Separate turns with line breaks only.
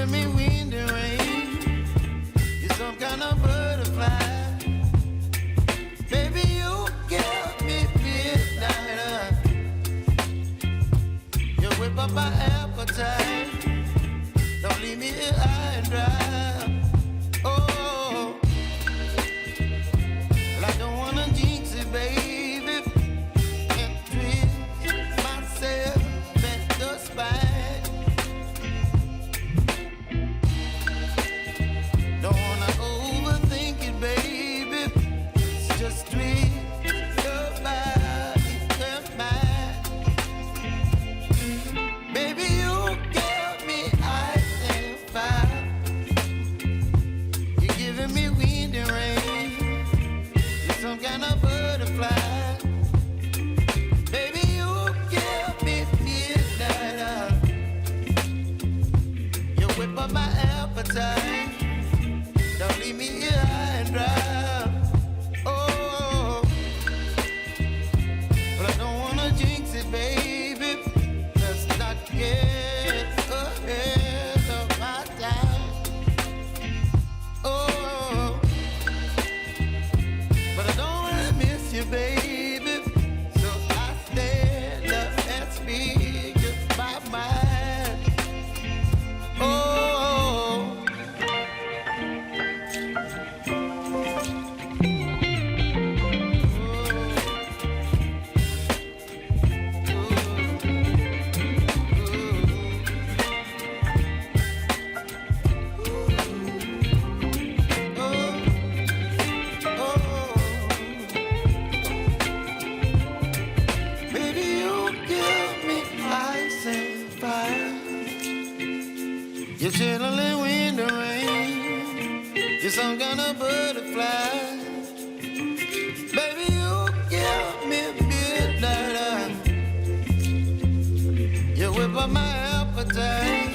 giving me wind and rain. You're some kind of butterfly. Baby, you give me midnight. You whip up my appetite. Don't leave me here high and dry. Oh, well, I don't wanna jinx it, baby, and twist myself at the spine. Don't wanna overthink it, baby. It's just twist your body and mine. Baby, you give me ice and fire. You're giving me wind and rain. You're some kind of butterfly. Baby, you give me midnight. You whip up my appetite. Don't leave me here high and dry. Oh, but I don't wanna jinx it, baby. Let's not get ahead of my time. Oh, but I don't wanna miss you, baby. So I stand up and speak my mind. Oh. Baby, you give me ice and fire. You're chilling wind and rain. You're some kind of butterfly. Baby, you give me midnight. You whip up my appetite.